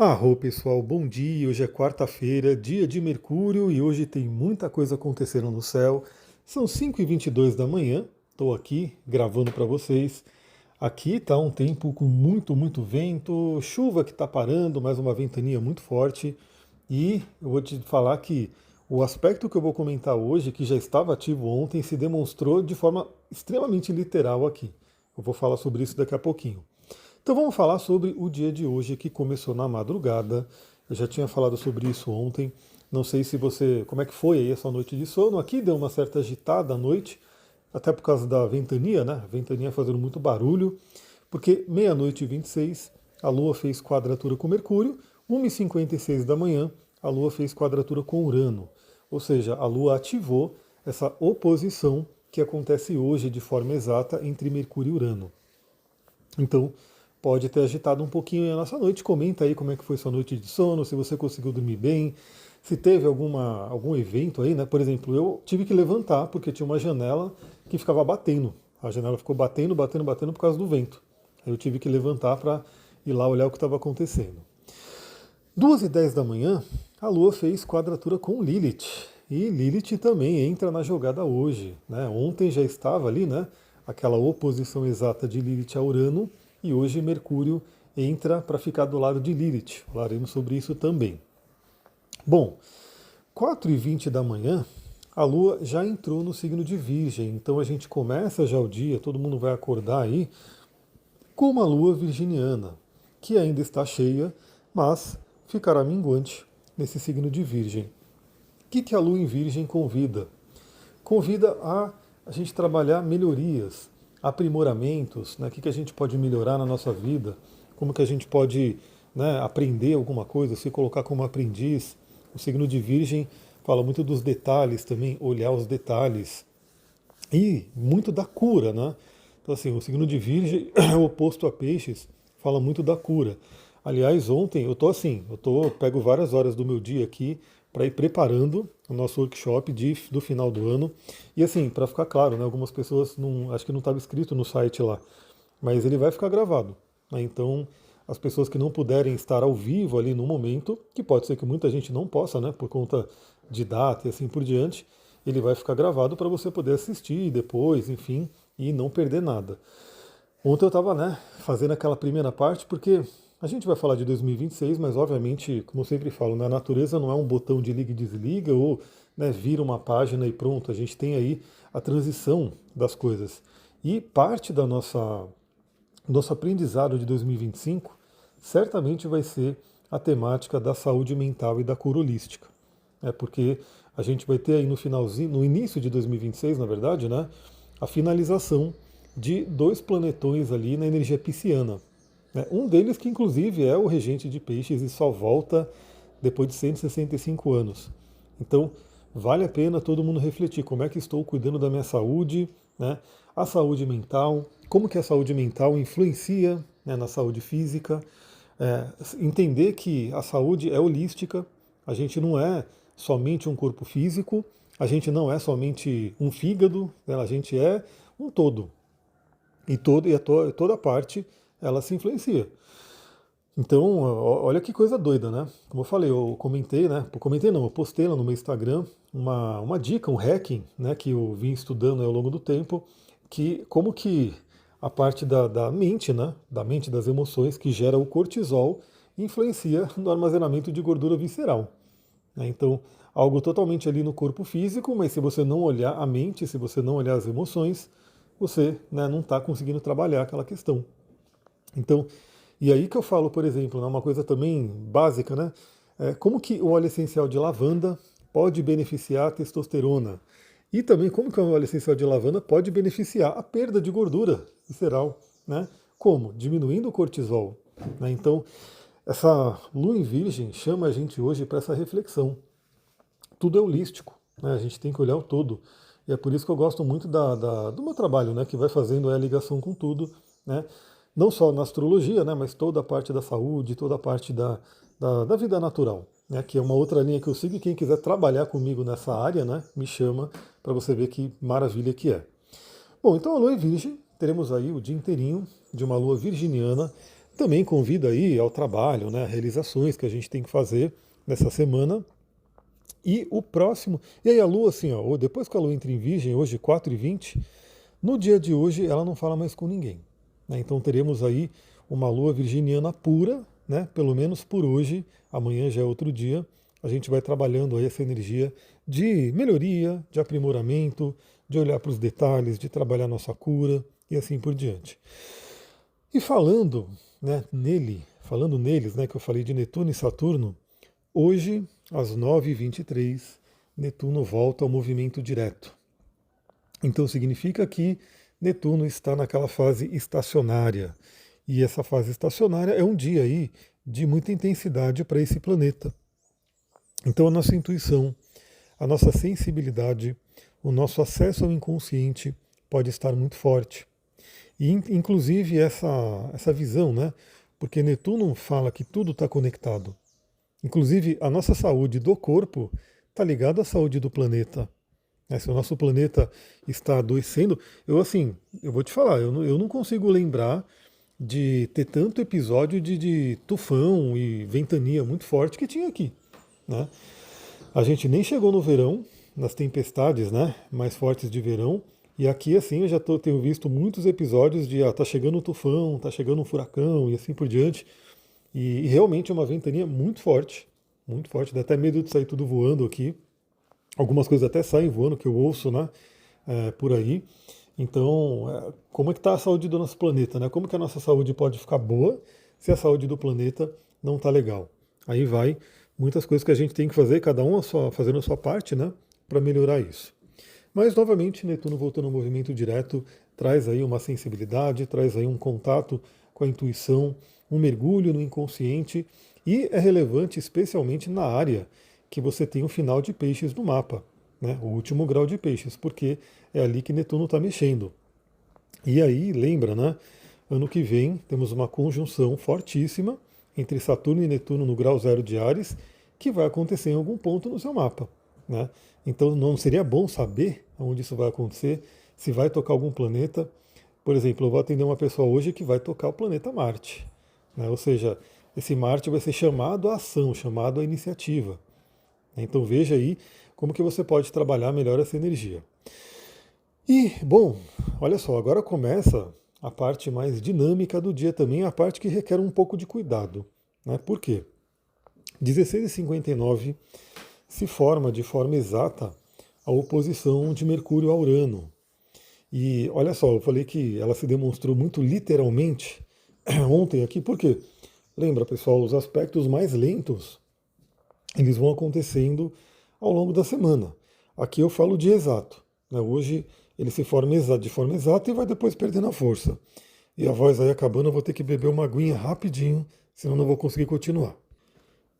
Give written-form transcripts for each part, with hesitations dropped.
Arro, pessoal, bom dia. Hoje é quarta-feira, dia de Mercúrio e hoje tem muita coisa acontecendo no céu. São 5h22 da manhã, estou aqui gravando para vocês. Aqui tá um tempo com muito vento, chuva que está parando, mais uma ventania muito forte. E eu vou te falar que o aspecto que eu vou comentar hoje, que já estava ativo ontem, se demonstrou de forma extremamente literal aqui. Eu vou falar sobre isso daqui a pouquinho. Então vamos falar sobre o dia de hoje que começou na madrugada. Eu já tinha falado sobre isso ontem. Não sei se você, como é que foi aí essa noite de sono. Aqui deu uma certa agitada à noite, até por causa da ventania, né? A ventania fazendo muito barulho, porque meia-noite e 26 a Lua fez quadratura com Mercúrio, 1h56 da manhã a Lua fez quadratura com Urano. Ou seja, a Lua ativou essa oposição que acontece hoje de forma exata entre Mercúrio e Urano. Então, pode ter agitado um pouquinho a nossa noite. Comenta aí como é que foi sua noite de sono, se você conseguiu dormir bem, se teve algum evento aí, né? Por exemplo, eu tive que levantar porque tinha uma janela que ficava batendo. A janela ficou batendo por causa do vento. Aí eu tive que levantar para ir lá olhar o que estava acontecendo. 2h10 da manhã, a Lua fez quadratura com Lilith. E Lilith também entra na jogada hoje, né? Ontem já estava ali, né? Aquela oposição exata de Lilith a Urano, e hoje Mercúrio entra para ficar do lado de Lilith. Falaremos sobre isso também. Bom, 4h20 da manhã, a Lua já entrou no signo de Virgem, então a gente começa já o dia, todo mundo vai acordar aí com uma Lua virginiana, que ainda está cheia, mas ficará minguante nesse signo de Virgem. O que a Lua em Virgem convida? Convida a gente trabalhar melhorias, aprimoramentos, né? O que a gente pode melhorar na nossa vida, como que a gente pode, né, aprender alguma coisa, se colocar como aprendiz. O signo de Virgem fala muito dos detalhes também, olhar os detalhes e muito da cura, né? Então assim, o signo de Virgem é o oposto a Peixes, fala muito da cura. Aliás, ontem eu tô assim, pego várias horas do meu dia aqui para ir preparando o nosso workshop do final do ano. E assim, para ficar claro, né, algumas pessoas não, acho que não estava escrito no site lá, mas ele vai ficar gravado, né? Então, as pessoas que não puderem estar ao vivo ali no momento, que pode ser que muita gente não possa, né, por conta de data e assim por diante, ele vai ficar gravado para você poder assistir depois, enfim, e não perder nada. Ontem eu estava, né, fazendo aquela primeira parte, porque a gente vai falar de 2026, mas obviamente, como eu sempre falo, né, a natureza não é um botão de liga e desliga ou, né, vira uma página e pronto. A gente tem aí a transição das coisas. E parte da nosso aprendizado de 2025 certamente vai ser a temática da saúde mental e da cura holística. É porque a gente vai ter aí no finalzinho, no início de 2026, na verdade, né, a finalização de dois planetões ali na energia pisciana. Né? Um deles que inclusive é o regente de peixes e só volta depois de 165 anos. Então, vale a pena todo mundo refletir como é que estou cuidando da minha saúde, né? A saúde mental, como que a saúde mental influencia, né, na saúde física, entender que a saúde é holística, a gente não é somente um corpo físico, a gente não é somente um fígado, né, a gente é um todo. Toda parte ela se influencia. Então, olha que coisa doida, né? Como eu falei, eu comentei, né? Comentei não, eu postei lá no meu Instagram uma dica, um hacking, né? Que eu vim estudando ao longo do tempo, que como que a parte da mente, né? Da mente, das emoções, que gera o cortisol, influencia no armazenamento de gordura visceral. Né? Então, algo totalmente ali no corpo físico, mas se você não olhar a mente, se você não olhar as emoções, você, né, não está conseguindo trabalhar aquela questão. Então, e aí que eu falo, por exemplo, né, uma coisa também básica, né? Como que o óleo essencial de lavanda pode beneficiar a testosterona? E também como que o óleo essencial de lavanda pode beneficiar a perda de gordura visceral, né? Como? Diminuindo o cortisol. Né? Então, essa lua em virgem chama a gente hoje para essa reflexão. Tudo é holístico, né? A gente tem que olhar o todo. E é por isso que eu gosto muito do meu trabalho, né? Que vai fazendo a ligação com tudo, né? Não só na astrologia, né? Mas toda a parte da saúde, toda a parte da vida natural, né? Que é uma outra linha que eu sigo e quem quiser trabalhar comigo nessa área, né? Me chama para você ver que maravilha que é. Bom, então a lua é virgem, teremos aí o dia inteirinho de uma lua virginiana. também convida aí ao trabalho, né, realizações que a gente tem que fazer nessa semana. E o próximo, e aí a Lua, assim, ó, depois que a Lua entra em Virgem, hoje 4h20, no dia de hoje ela não fala mais com ninguém. Né? Então teremos aí uma Lua virginiana pura, né, pelo menos por hoje, amanhã já é outro dia. A gente vai trabalhando aí essa energia de melhoria, de aprimoramento, de olhar para os detalhes, de trabalhar nossa cura e assim por diante. E falando, né, falando neles, né, que eu falei de Netuno e Saturno, hoje, às 9h23, Netuno volta ao movimento direto. Então significa que Netuno está naquela fase estacionária. E essa fase estacionária é um dia aí de muita intensidade para esse planeta. Então a nossa intuição, a nossa sensibilidade, o nosso acesso ao inconsciente pode estar muito forte. E inclusive essa visão, né? Porque Netuno fala que tudo está conectado. Inclusive a nossa saúde do corpo está ligada à saúde do planeta. Se o nosso planeta está adoecendo, eu vou te falar, eu não consigo lembrar de ter tanto episódio de tufão e ventania muito forte que tinha aqui. Né? A gente nem chegou no verão, nas tempestades, né, mais fortes de verão, e aqui assim eu já tenho visto muitos episódios de tá chegando um tufão, tá chegando um furacão e assim por diante, e realmente é uma ventania muito forte, dá até medo de sair tudo voando aqui. Algumas coisas até saem voando, que eu ouço, né, por aí. Então, como é que está a saúde do nosso planeta, né? Como que a nossa saúde pode ficar boa se a saúde do planeta não está legal? Aí vai muitas coisas que a gente tem que fazer, cada um fazendo a sua parte, né, para melhorar isso. Mas, novamente, Netuno voltando ao movimento direto, traz aí uma sensibilidade, traz aí um contato com a intuição, um mergulho no inconsciente, e é relevante especialmente na área que você tem o final de Peixes no mapa, né, o último grau de Peixes, porque é ali que Netuno está mexendo. E aí, lembra, né? Ano que vem temos uma conjunção fortíssima entre Saturno e Netuno no grau zero de Áries, que vai acontecer em algum ponto no seu mapa. Né? Então não seria bom saber onde isso vai acontecer, se vai tocar algum planeta. Por exemplo, eu vou atender uma pessoa hoje que vai tocar o planeta Marte. Né? Ou seja, esse Marte vai ser chamado à ação, chamado à iniciativa. Então veja aí como que você pode trabalhar melhor essa energia. E, bom, olha só, agora começa a parte mais dinâmica do dia também, a parte que requer um pouco de cuidado. Né? Por quê? 16h59 se forma de forma exata a oposição de Mercúrio a Urano. E olha só, eu falei que ela se demonstrou muito literalmente ontem aqui, por quê? Lembra, pessoal, os aspectos mais lentos, eles vão acontecendo ao longo da semana. Aqui eu falo de exato. Né? Hoje ele se forma de forma exata e vai depois perdendo a força. E a voz aí acabando, eu vou ter que beber uma aguinha rapidinho, senão não vou conseguir continuar.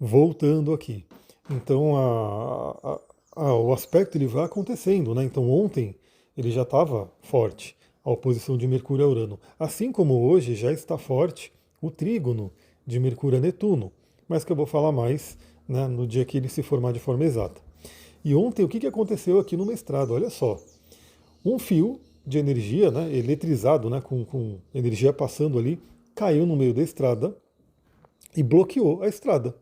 Voltando aqui. Então o aspecto ele vai acontecendo. Né? Então ontem ele já estava forte, a oposição de Mercúrio a Urano. Assim como hoje já está forte o trígono de Mercúrio a Netuno, mas que eu vou falar mais, né, no dia que ele se formar de forma exata. E ontem o que aconteceu aqui no mestrado? Olha só, um fio de energia, né, eletrizado, né, com energia passando ali, caiu no meio da estrada e bloqueou a estrada.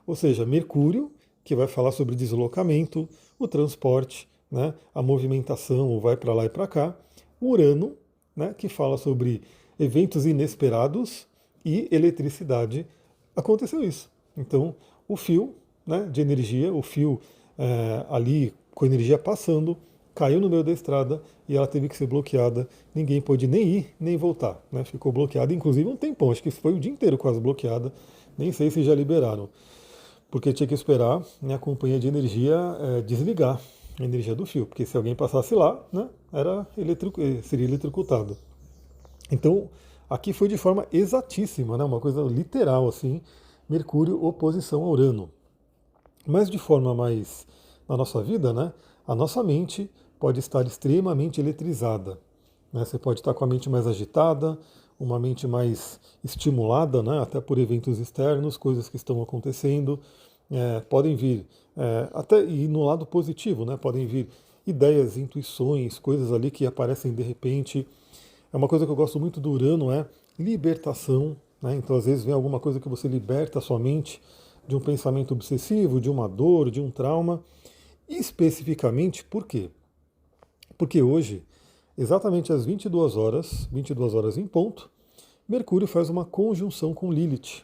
Ou seja, Mercúrio, que vai falar sobre deslocamento, o transporte, né, a movimentação, o vai para lá e para cá. Urano, né, que fala sobre eventos inesperados e eletricidade. Aconteceu isso. Então, o fio, né, de energia, o fio ali com energia passando, caiu no meio da estrada e ela teve que ser bloqueada. Ninguém pôde nem ir, nem voltar. Né? Ficou bloqueada, inclusive um tempão. Acho que foi o dia inteiro quase bloqueada. Nem sei se já liberaram. Porque tinha que esperar, né, a companhia de energia desligar a energia do fio. Porque se alguém passasse lá, né, seria eletrocutado. Então, aqui foi de forma exatíssima, né, uma coisa literal assim, Mercúrio oposição a Urano. Mas de forma mais na nossa vida, né, a nossa mente pode estar extremamente eletrizada. Né? Você pode estar com a mente mais agitada, uma mente mais estimulada, né, até por eventos externos, coisas que estão acontecendo. Podem vir, até e no lado positivo, né, podem vir ideias, intuições, coisas ali que aparecem de repente. É uma coisa que eu gosto muito do Urano, é libertação, né? Então, às vezes, vem alguma coisa que você liberta a sua mente de um pensamento obsessivo, de uma dor, de um trauma. Especificamente, por quê? Porque hoje, exatamente às 22 horas em ponto, Mercúrio faz uma conjunção com Lilith.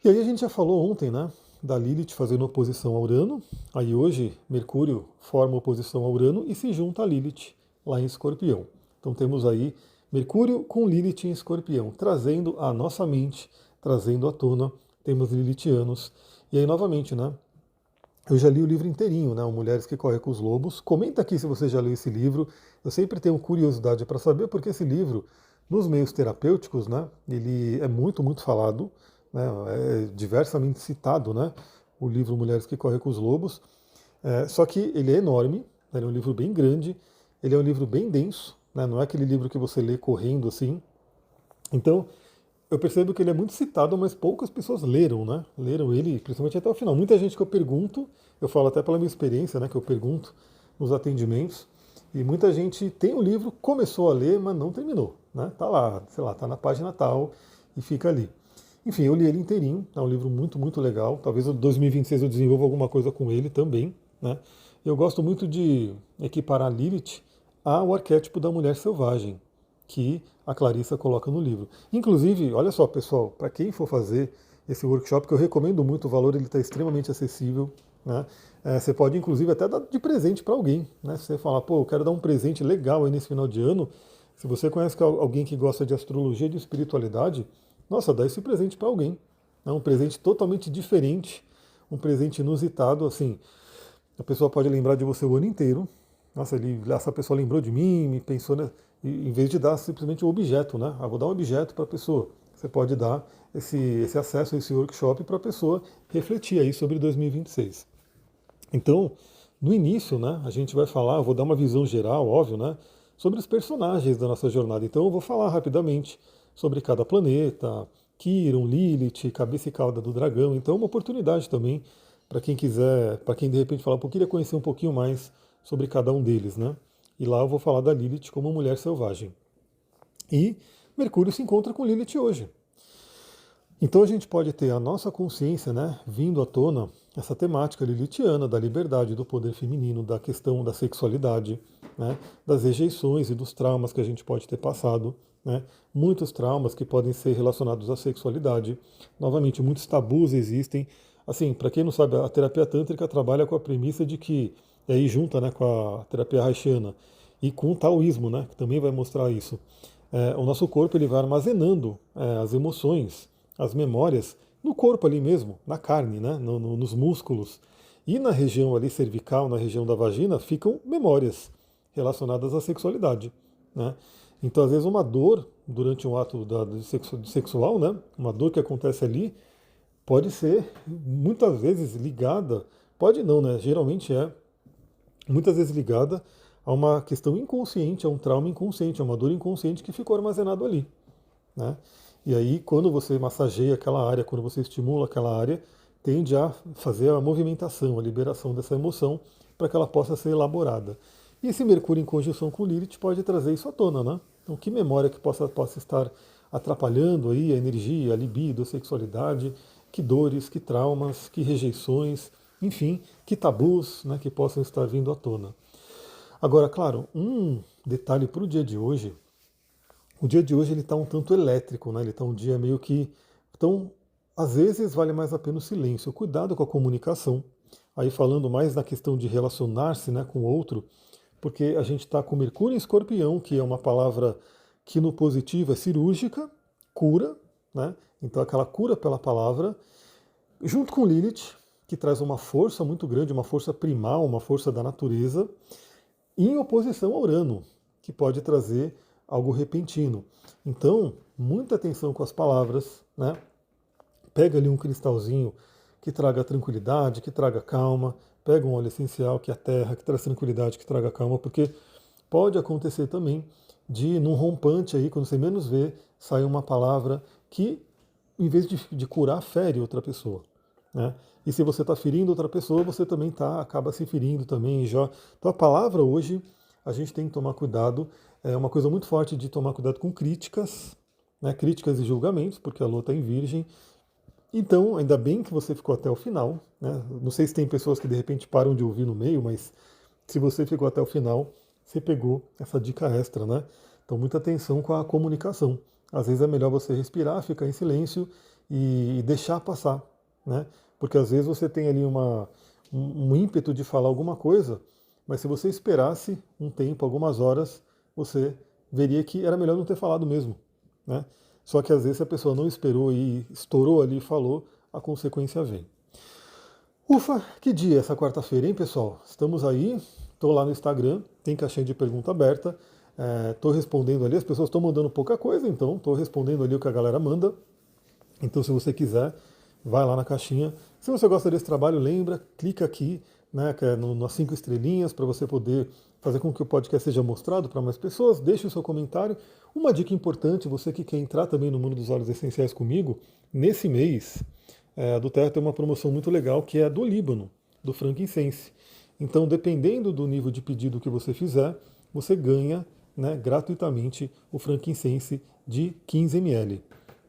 E aí a gente já falou ontem, né, da Lilith fazendo oposição a Urano. Aí hoje Mercúrio forma oposição a Urano e se junta a Lilith lá em Escorpião. Então temos aí Mercúrio com Lilith em Escorpião, trazendo a nossa mente, trazendo à tona temas lilithianos. E aí novamente, né, eu já li o livro inteirinho, né, o Mulheres que Correm com os Lobos. Comenta aqui se você já leu esse livro. Eu sempre tenho curiosidade para saber, porque esse livro, nos meios terapêuticos, né, ele é muito, muito falado, né, é diversamente citado, né, o livro Mulheres que Correm com os Lobos. Só que ele é enorme, né, ele é um livro bem grande, ele é um livro bem denso, né, não é aquele livro que você lê correndo assim. Então, eu percebo que ele é muito citado, mas poucas pessoas leram, né? Leram ele, principalmente até o final. Muita gente que eu pergunto, eu falo até pela minha experiência, né, que eu pergunto nos atendimentos, e muita gente tem o livro, começou a ler, mas não terminou, né? Tá lá, sei lá, tá na página tal e fica ali. Enfim, eu li ele inteirinho, é um livro muito, muito legal. Talvez em 2026 eu desenvolva alguma coisa com ele também, né? Eu gosto muito de equiparar Lilith ao arquétipo da mulher selvagem, que a Clarissa coloca no livro. Inclusive, olha só, pessoal, para quem for fazer esse workshop, que eu recomendo muito, o valor ele está extremamente acessível, né? Você pode, inclusive, até dar de presente para alguém, né? Se você falar, pô, eu quero dar um presente legal aí nesse final de ano, se você conhece alguém que gosta de astrologia e de espiritualidade, nossa, dá esse presente para alguém. É um presente totalmente diferente, um presente inusitado, assim, a pessoa pode lembrar de você o ano inteiro. Nossa, essa pessoa lembrou de mim, me pensou, né? Em vez de dar simplesmente um objeto, né? Vou dar um objeto para a pessoa. Você pode dar esse acesso a esse workshop para a pessoa refletir aí sobre 2026. Então, no início, né, a gente vai falar, eu vou dar uma visão geral, óbvio, né, sobre os personagens da nossa jornada. Então, eu vou falar rapidamente sobre cada planeta, Quiron, Lilith, cabeça e cauda do dragão. Então, é uma oportunidade também para quem quiser, para quem de repente falar, pô, queria conhecer um pouquinho mais sobre cada um deles, né? E lá eu vou falar da Lilith como mulher selvagem. E Mercúrio se encontra com Lilith hoje. Então a gente pode ter a nossa consciência, né, vindo à tona, essa temática lilithiana da liberdade, do poder feminino, da questão da sexualidade, né, das rejeições e dos traumas que a gente pode ter passado, né, muitos traumas que podem ser relacionados à sexualidade. Novamente, muitos tabus existem. Assim, para quem não sabe, a terapia tântrica trabalha com a premissa de que, e aí junta, né, com a terapia haitiana e com o taoísmo, né, que também vai mostrar isso. O nosso corpo ele vai armazenando as emoções, as memórias no corpo ali mesmo, na carne, né, nos músculos. E na região ali cervical, na região da vagina, ficam memórias relacionadas à sexualidade, né? Então, às vezes, uma dor durante um ato sexual, né, uma dor que acontece ali, pode ser muitas vezes ligada, pode não, né? Geralmente é muitas vezes ligada a uma questão inconsciente, a um trauma inconsciente, a uma dor inconsciente que ficou armazenado ali, né? E aí, quando você massageia aquela área, quando você estimula aquela área, tende a fazer a movimentação, a liberação dessa emoção para que ela possa ser elaborada. E esse Mercúrio em conjunção com Lilith pode trazer isso à tona, né? Então, que memória que possa estar atrapalhando aí a energia, a libido, a sexualidade, que dores, que traumas, que rejeições, enfim, que tabus, né, que possam estar vindo à tona. Agora, claro, um detalhe para o dia de hoje, o dia de hoje ele está um tanto elétrico, né? Ele está um dia meio que... Então, às vezes vale mais a pena o silêncio. Cuidado com a comunicação. Aí falando mais na questão de relacionar-se, né, com o outro, porque a gente está com Mercúrio em Escorpião, que é uma palavra que no positivo é cirúrgica, cura, né? Então aquela cura pela palavra, junto com Lilith, que traz uma força muito grande, uma força primal, uma força da natureza, em oposição a Urano, que pode trazer algo repentino. Então, muita atenção com as palavras, né? Pega ali um cristalzinho que traga tranquilidade, que traga calma, pega um óleo essencial, que é a terra, que traz tranquilidade, que traga calma, porque pode acontecer também de, num rompante aí, quando você menos vê, sair uma palavra que, em vez de curar, fere outra pessoa, né? E se você está ferindo outra pessoa, você também acaba se ferindo também. Já. Então a palavra hoje, a gente tem que tomar cuidado. É uma coisa muito forte de tomar cuidado com críticas, né, críticas e julgamentos, porque a Lua está em Virgem. Então, ainda bem que você ficou até o final, né? Não sei se tem pessoas que de repente param de ouvir no meio, mas se você ficou até o final, você pegou essa dica extra, né? Então, muita atenção com a comunicação. Às vezes é melhor você respirar, ficar em silêncio e deixar passar, né? Porque às vezes você tem ali um ímpeto de falar alguma coisa, mas se você esperasse um tempo, algumas horas, você veria que era melhor não ter falado mesmo, né? Só que às vezes a pessoa não esperou e estourou ali e falou, a consequência vem. Ufa, que dia essa quarta-feira, hein, pessoal? Estamos aí, estou lá no Instagram, tem caixinha de pergunta aberta, estou respondendo ali, as pessoas estão mandando pouca coisa, então estou respondendo ali o que a galera manda. Então, se você quiser, vai lá na caixinha. Se você gosta desse trabalho, lembra, clica aqui, né, que é nas 5 estrelinhas, para você poder fazer com que o podcast seja mostrado para mais pessoas. Deixe o seu comentário. Uma dica importante, você que quer entrar também no mundo dos óleos essenciais comigo, nesse mês, a do Terra tem uma promoção muito legal, que é a do Líbano, do frankincense. Então, dependendo do nível de pedido que você fizer, você ganha, né, gratuitamente o frankincense de 15 ml.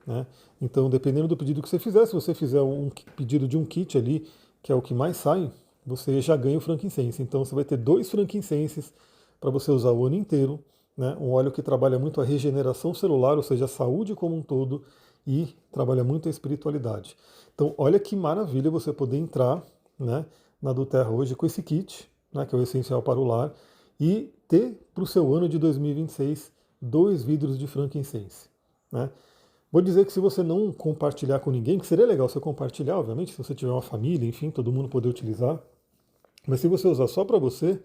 Né? Então, dependendo do pedido que você fizer, se você fizer um pedido de um kit ali, que é o que mais sai, você já ganha o frankincense. Então, você vai ter 2 frankincenses para você usar o ano inteiro. Né? Um óleo que trabalha muito a regeneração celular, ou seja, a saúde como um todo, e trabalha muito a espiritualidade. Então, olha que maravilha você poder entrar, né, na do Terra hoje com esse kit, né, que é o essencial para o lar, e ter para o seu ano de 2026 2 vidros de frankincense. Né? Vou dizer que se você não compartilhar com ninguém, que seria legal você compartilhar, obviamente, se você tiver uma família, enfim, todo mundo poder utilizar, mas se você usar só para você,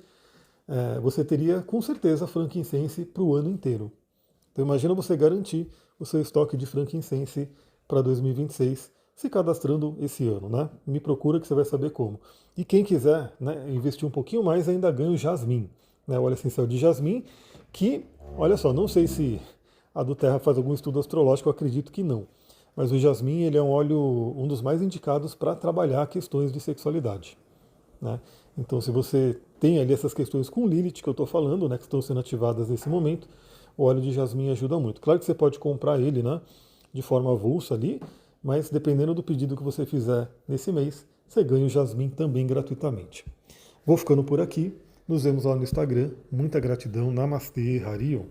você teria com certeza frankincense para o ano inteiro. Então imagina você garantir o seu estoque de frankincense para 2026, se cadastrando esse ano, né? Me procura que você vai saber como. E quem quiser, né, investir um pouquinho mais, ainda ganha o jasmim, né, o óleo essencial de jasmim, que, olha só, não sei se a do Terra faz algum estudo astrológico, eu acredito que não. Mas o jasmim, ele é um óleo, um dos mais indicados para trabalhar questões de sexualidade. Né? Então, se você tem ali essas questões com Lilith que eu estou falando, né, que estão sendo ativadas nesse momento, o óleo de jasmim ajuda muito. Claro que você pode comprar ele, né, de forma avulsa ali, mas dependendo do pedido que você fizer nesse mês, você ganha o jasmim também gratuitamente. Vou ficando por aqui. Nos vemos lá no Instagram. Muita gratidão. Namastê, Harion.